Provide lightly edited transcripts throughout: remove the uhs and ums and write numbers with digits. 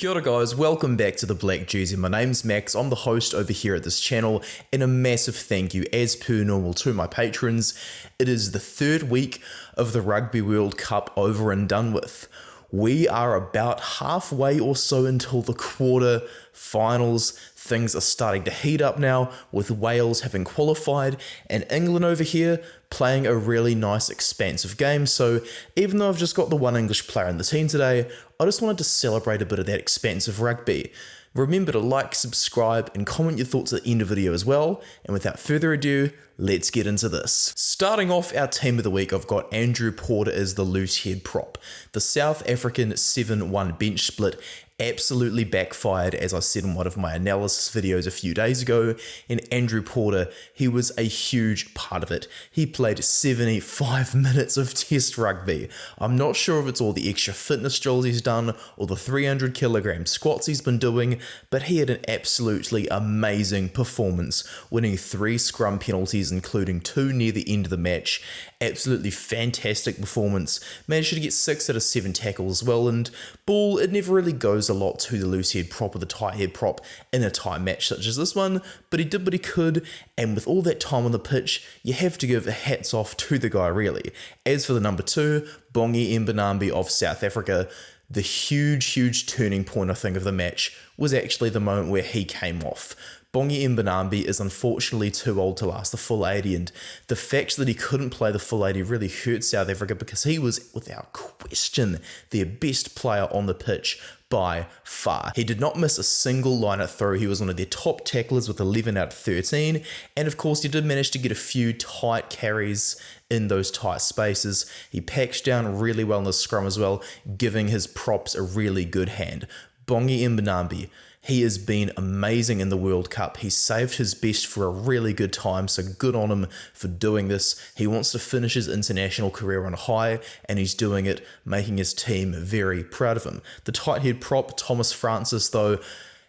Kia ora guys, welcome back to the Black Jersey. My name's Max, I'm the host over here at this channel, and a massive thank you as per normal to my patrons. It is the third week of the Rugby World Cup over and done with. We are about halfway or so until the quarter finals. Things are starting to heat up now with Wales having qualified and England over here playing a really nice expansive game. So even though I've just got the one English player in the team today, I just wanted to celebrate a bit of that expansive rugby. Remember to like, subscribe, and comment your thoughts at the end of the video as well. And without further ado, let's get into this. Starting off our team of the week, I've got Andrew Porter as the loose head prop. The South African 7-1 bench split absolutely backfired, as I said in one of my analysis videos a few days ago, and Andrew Porter, he was a huge part of it. He played 75 minutes of test rugby. I'm not sure if it's all the extra fitness drills he's done or the 300 kilogram squats he's been doing, but he had an absolutely amazing performance, winning 3 scrum penalties, including 2 near the end of the match. Absolutely fantastic performance. Managed to get 6 out of 7 tackles as well, and ball, it never really goes a lot to the loose head prop or the tight head prop in a tight match such as this one, but he did what he could, and with all that time on the pitch, you have to give a hats off to the guy really. As for the number 2, Bongi Mbonambi of South Africa, the huge turning point I think of the match was actually the moment where he came off. Bongi Mbonambi is unfortunately too old to last the full 80, and the fact that he couldn't play the full 80 really hurt South Africa because he was, without question, their best player on the pitch by far. He did not miss a single line out throw. He was one of their top tacklers with 11 out of 13, and of course he did manage to get a few tight carries in those tight spaces. He packed down really well in the scrum as well, giving his props a really good hand. Bongi Mbonambi, he has been amazing in the World Cup. He saved his best for a really good time, so good on him for doing this. He wants to finish his international career on a high, and he's doing it, making his team very proud of him. The tight head prop, Thomas Francis, though,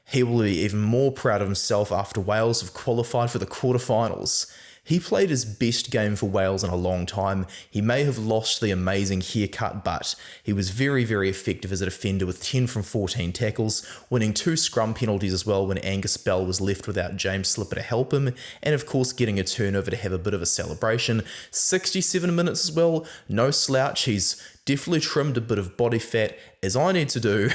he will be even more proud of himself after Wales have qualified for the quarterfinals. He played his best game for Wales in a long time. He may have lost the amazing haircut, but he was very effective as a defender with 10 from 14 tackles, winning 2 scrum penalties as well when Angus Bell was left without James Slipper to help him, and of course getting a turnover to have a bit of a celebration. 67 minutes as well, no slouch. He's definitely trimmed a bit of body fat, as I need to do,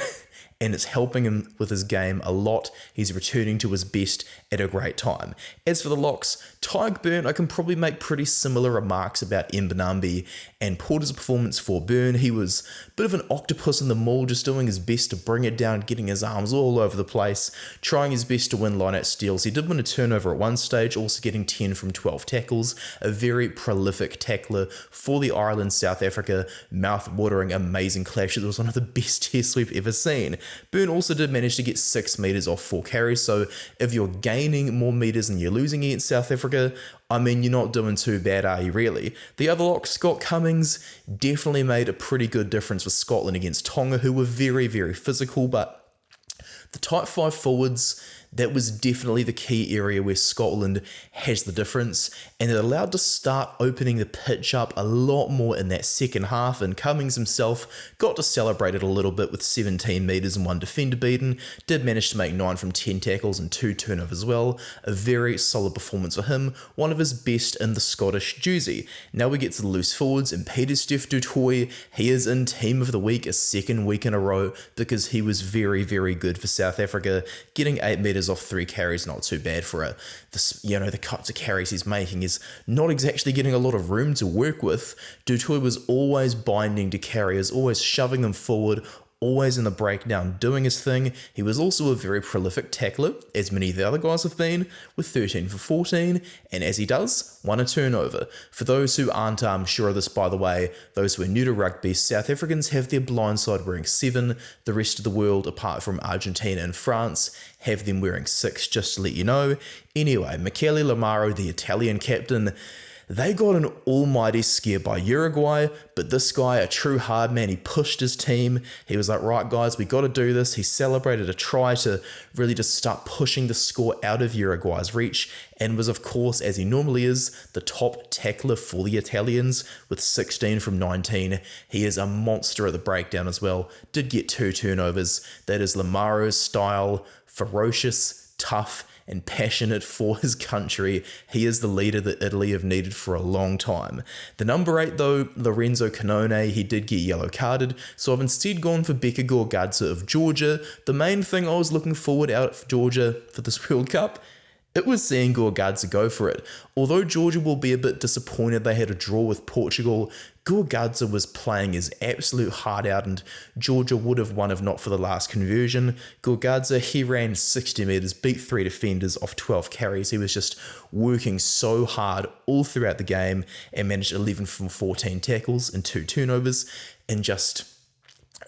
and it's helping him with his game a lot. He's returning to his best at a great time. As for the locks, Tyg Burn, I can probably make pretty similar remarks about Mbonambi and Porter's performance for Burn. He was a bit of an octopus in the maul, just doing his best to bring it down, getting his arms all over the place, trying his best to win line-out steals. He did win a turnover at one stage, also getting 10 from 12 tackles. A very prolific tackler for the Ireland-South Africa mouth-watering amazing clash. It was one of the best tests we've ever seen. Burn also did manage to get 6 metres off 4 carries, so if you're gaining more metres than you're losing against South Africa, I mean, you're not doing too bad, are you really? The other lock, Scott Cummings, definitely made a pretty good difference for Scotland against Tonga, who were very physical, but the tight 5 forwards, that was definitely the key area where Scotland has the difference, and it allowed to start opening the pitch up a lot more in that second half, and Cummings himself got to celebrate it a little bit with 17 metres and 1 defender beaten, did manage to make 9 from 10 tackles and 2 turnovers as well. A very solid performance for him, one of his best in the Scottish jersey. Now we get to the loose forwards, and Pieter-Steph du Toit, he is in Team of the Week a second week in a row because he was very good for South Africa, getting 8 metres off 3 carries, not too bad for the cuts of carries he's making is not exactly getting a lot of room to work with. Du Toit was always binding to carriers, always shoving them forward, always in the breakdown doing his thing. He was also a very prolific tackler, as many of the other guys have been, with 13 for 14, and as he does, won a turnover. For those who aren't sure of this, by the way, those who are new to rugby, South Africans have their blindside wearing 7, the rest of the world, apart from Argentina and France, have them wearing 6, just to let you know. Anyway, Michele Lamaro, the Italian captain, They got an almighty scare by Uruguay, but this guy, a true hard man, he pushed his team. He was like, right guys, we got to do this. He celebrated a try to really just start pushing the score out of Uruguay's reach, and was of course, as he normally is, the top tackler for the Italians with 16 from 19. He is a monster at the breakdown as well. Did get 2 turnovers. That is Lamaro's style, ferocious, tough, and passionate for his country. He is the leader that Italy have needed for a long time. The number 8 though, Lorenzo Cannone, he did get yellow carded, so I've instead gone for Beka Gorgadze of Georgia. The main thing I was looking forward out for Georgia for this World Cup, it was seeing Gorgadze go for it. Although Georgia will be a bit disappointed they had a draw with Portugal, Gorgadze was playing his absolute heart out and Georgia would have won if not for the last conversion. Gorgadze, he ran 60 metres, beat 3 defenders off 12 carries. He was just working so hard all throughout the game and managed 11 from 14 tackles and 2 turnovers, and just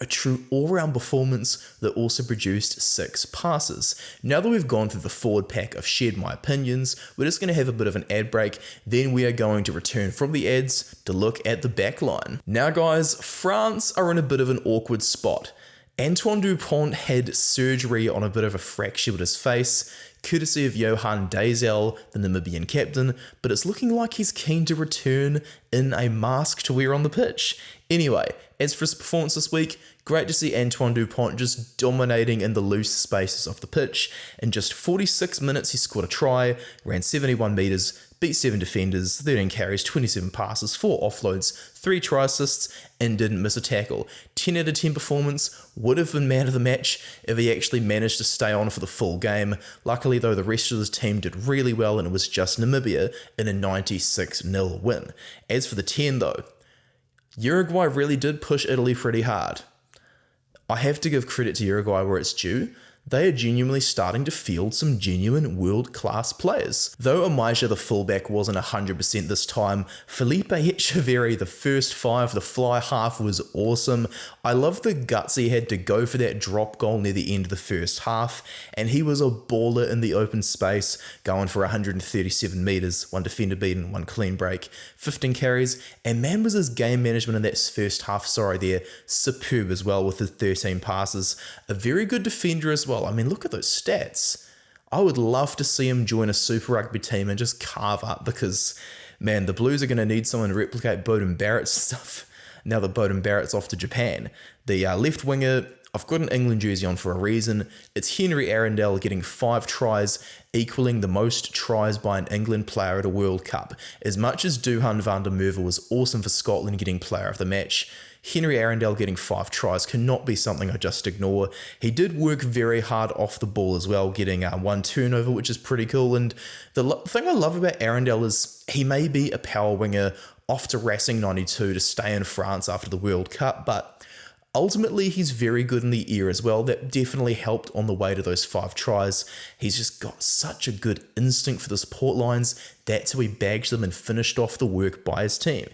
a true all-round performance that also produced 6 passes. Now that we've gone through the forward pack, I've shared my opinions, we're just going to have a bit of an ad break, then we are going to return from the ads to look at the backline. Now guys, France are in a bit of an awkward spot. Antoine Dupont had surgery on a bit of a fracture with his face, courtesy of Johan Dazel, the Namibian captain, but it's looking like he's keen to return in a mask to wear on the pitch. Anyway, as for his performance this week, great to see Antoine Dupont just dominating in the loose spaces of the pitch. In just 46 minutes, he scored a try, ran 71 metres, beat 7 defenders, 13 carries, 27 passes, 4 offloads, 3 try assists, and didn't miss a tackle. 10 out of 10 performance, would have been man of the match if he actually managed to stay on for the full game. Luckily though, the rest of his team did really well and it was just Namibia in a 96-0 win. As for the 10 though, Uruguay really did push Italy pretty hard. I have to give credit to Uruguay where it's due. They are genuinely starting to field some genuine world-class players. Though Amaja, the fullback, wasn't 100% this time, Felipe Echeverri, the first 5, the fly half was awesome. I love the guts he had to go for that drop goal near the end of the first half, and he was a baller in the open space, going for 137 metres, 1 defender beaten, 1 clean break, 15 carries, and man was his game management in that first half, superb as well with his 13 passes. A very good defender as well. I mean, look at those stats. I would love to see him join a Super Rugby team and just carve up because, man, the Blues are going to need someone to replicate Beauden Barrett's stuff now that Beauden Barrett's off to Japan. The left winger, I've got an England jersey on for a reason. It's Henry Arundel getting 5 tries, equaling the most tries by an England player at a World Cup. As much as Duhan van der Merwe was awesome for Scotland getting player of the match, Henry Arundel getting 5 tries cannot be something I just ignore. He did work very hard off the ball as well, getting 1 turnover, which is pretty cool. And the thing I love about Arundel is he may be a power winger off to Racing 92 to stay in France after the World Cup, but ultimately, he's very good in the air as well. That definitely helped on the way to those 5 tries. He's just got such a good instinct for the support lines. That's how he bagged them and finished off the work by his team.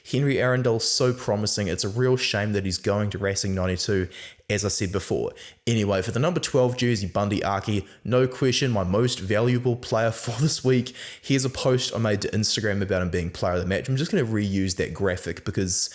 Henry Arundel's so promising. It's a real shame that he's going to Racing 92, as I said before. Anyway, for the number 12 jersey, Bundy Aki, no question, my most valuable player for this week. Here's a post I made to Instagram about him being player of the match. I'm just going to reuse that graphic because,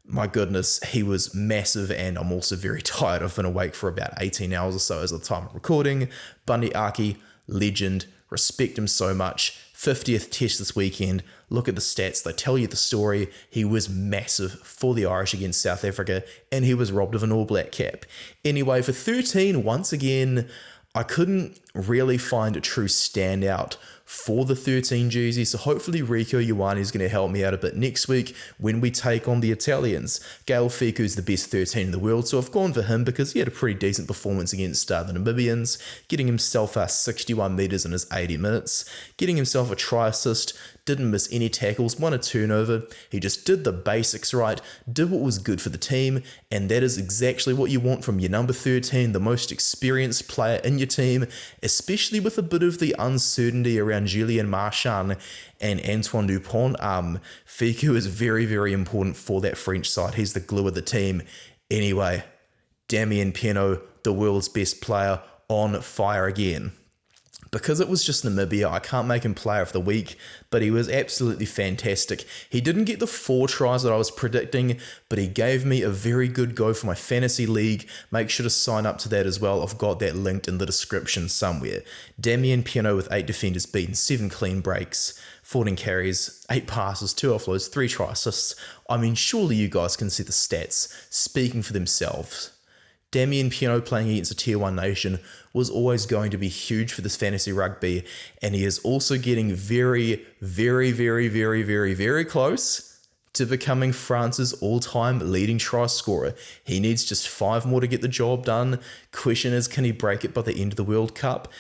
my goodness, he was massive, and I'm also very tired. I've been awake for about 18 hours or so as of the time of recording. Bundy Aki, legend, respect him so much. 50th test this weekend. Look at the stats, they tell you the story. He was massive for the Irish against South Africa, and he was robbed of an All Black cap. Anyway, for 13, once again, I couldn't really find a true standout for the 13 jersey, so hopefully Rico Ioane is going to help me out a bit next week when we take on the Italians. Gael Fiku is the best 13 in the world, so I've gone for him because he had a pretty decent performance against the Namibians, getting himself 61 metres in his 80 minutes, getting himself a try assist, didn't miss any tackles, 1 a turnover. He just did the basics right, did what was good for the team, and that is exactly what you want from your number 13, the most experienced player in your team, especially with a bit of the uncertainty around Julian Marchand and Antoine Dupont. Fiku is very, very important for that French side. He's the glue of the team. Anyway, Damien Penaud, the world's best player, on fire again. Because it was just Namibia, I can't make him player of the week, but he was absolutely fantastic. He didn't get the 4 tries that I was predicting, but he gave me a very good go for my fantasy league. Make sure to sign up to that as well. I've got that linked in the description somewhere. Damien Piano with 8 defenders beaten, 7 clean breaks, 14 carries, 8 passes, 2 offloads, 3 try assists. I mean, surely you guys can see the stats speaking for themselves. Damien Piano playing against a Tier 1 nation was always going to be huge for this fantasy rugby, and he is also getting very, very, very, very, very, very close to becoming France's all-time leading try scorer. He needs just 5 more to get the job done. Question is, can he break it by the end of the World Cup?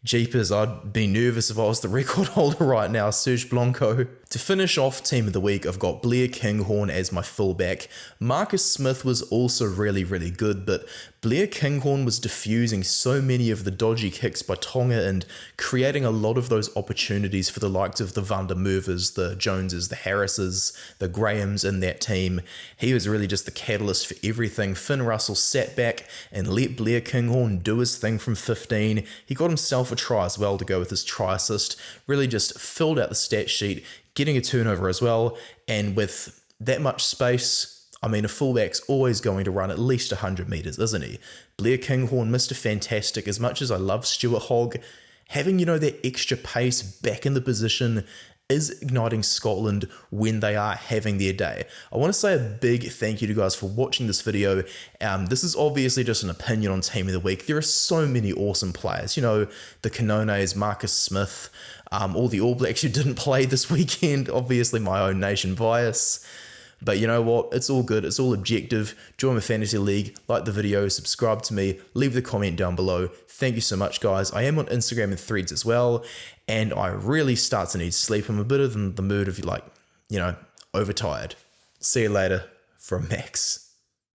Jeepers, I'd be nervous if I was the record holder right now, Serge Blanco. To finish off Team of the Week, I've got Blair Kinghorn as my fullback. Marcus Smith was also really, really good, but Blair Kinghorn was diffusing so many of the dodgy kicks by Tonga and creating a lot of those opportunities for the likes of the Van der Merwes, the Joneses, the Harrises, the Grahams in that team. He was really just the catalyst for everything. Finn Russell sat back and let Blair Kinghorn do his thing from 15. He got himself a try as well to go with his try assist. Really just filled out the stat sheet, getting a turnover as well, and with that much space, I mean, a fullback's always going to run at least 100 metres, isn't he? Blair Kinghorn, Mr. Fantastic. As much as I love Stuart Hogg, having, that extra pace back in the position is igniting Scotland when they are having their day. I want to say a big thank you to you guys for watching this video. This is obviously just an opinion on Team of the Week. There are so many awesome players. The Canones, Marcus Smith, all the All Blacks who didn't play this weekend. Obviously my own nation bias. But you know what? It's all good. It's all objective. Join my fantasy league. Like the video. Subscribe to me. Leave the comment down below. Thank you so much, guys. I am on Instagram and Threads as well. And I really start to need sleep. I'm a bit in the mood of overtired. See you later from Max.